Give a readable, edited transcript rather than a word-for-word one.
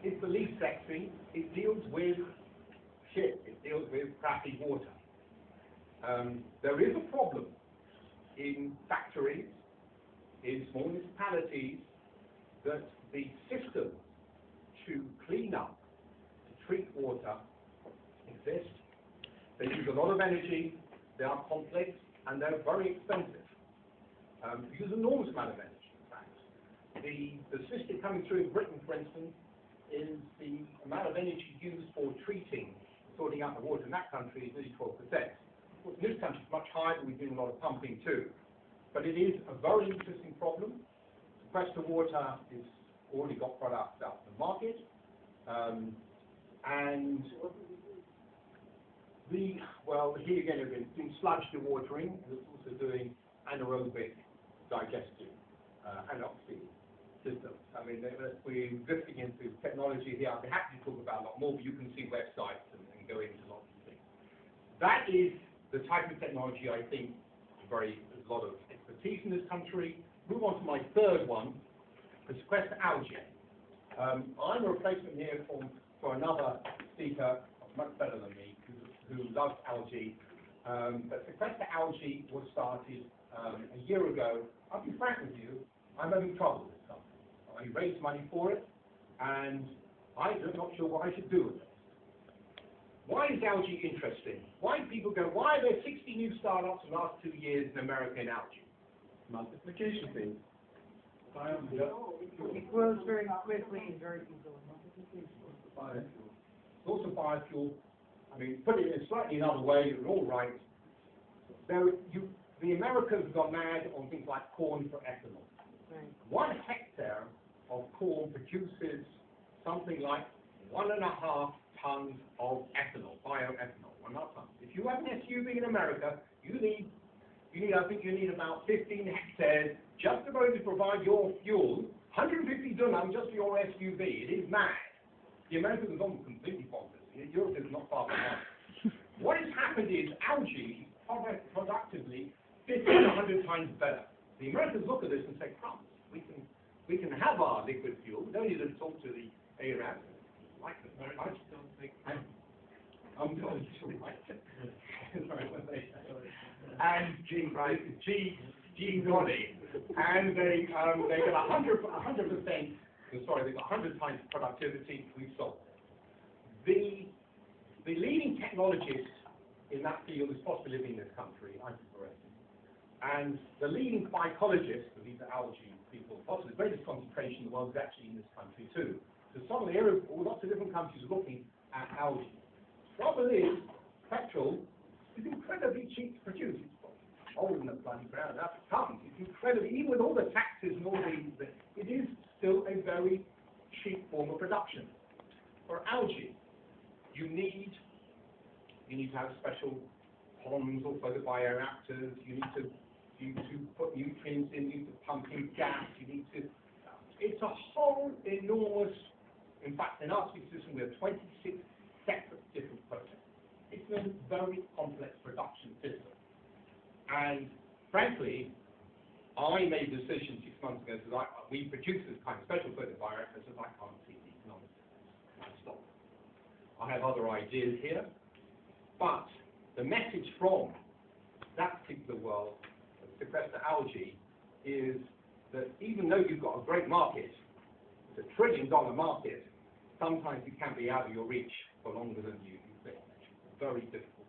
It's the least sexy. It deals with shit. It deals with crappy water. There is a problem in factories, in small municipalities, that the systems to clean up, to treat water exist. They use a lot of energy, they are complex, and they're very expensive. They use an enormous amount of energy, in fact. The system coming through in Britain, for instance, is the amount of energy used for treating, sorting out the water in that country is nearly 12%. Of course, in this country it's much higher, but we're doing a lot of pumping too. But it is a very interesting problem. Sequester water has already got products out in the market. And here again, it's doing sludge dewatering, and it's also doing anaerobic digestive anoxic systems. I mean, we're drifting into technology here. I'd be happy to talk about a lot more, but you can see websites and go into lots of things. That is the type of technology I think there's a lot of expertise in this country. Move on to my third one, the sequester algae. I'm a replacement here for another speaker, much better than me, who loves algae. But sequester algae was started a year ago. I'll be frank with you, I'm having trouble with this company. I raised money for it, and I'm not sure what I should do with it. Why is algae interesting? Why do people go, why are there 60 new startups in the last 2 years in America in algae? Multiplication thing. It grows very quickly and very easily. It's also biofuel. I mean, put it in slightly another way, you're all right. The Americans have gone mad on things like corn for ethanol. Right. 1 hectare of corn produces something like 1.5 tons of ethanol, bioethanol, 1.5 tons. If you have an SUV in America, I think you need about 15 hectares just to be able to provide your fuel, 150 dunham just for your SUV. It is mad. The Americans have gone completely bonkers. Europe is not far behind. What has happened is algae is productively 50 to 100 times better. The Americans look at this and say, crumbs, we can have our liquid fuel. We don't need to talk to the Arabs. Like them very much. I'm going to like it. Sorry, what they say. And Gonen. And they got 100%. Sorry, they got 100 times productivity. We've solved it. The leading technologist in that field is possibly living in this country, and the leading phycologist, these are algae people, possibly the greatest concentration in the world is actually in this country too. So some of the areas, lots of different countries are looking at algae. Trouble is, petrol is incredibly cheap to produce. It's old in the bloody ground, that's tough. It's incredibly, even with all the taxes and all it is still a very cheap form of production. For algae, you need to have special ponds or further bioreactors. You need to put nutrients in. You need to pump in gas. It's a whole enormous. In fact, in our system, we have 26 separate different processes. It's a very complex production system. And frankly, I made a decision 6 months ago that we produce this kind of special further bioreactors that I can't see the economics of this. I stopped. I have other ideas here, but the message from that particular world of sequester algae is that even though you've got a great market, it's $1 trillion market, sometimes it can be out of your reach for longer than you think. It's very difficult.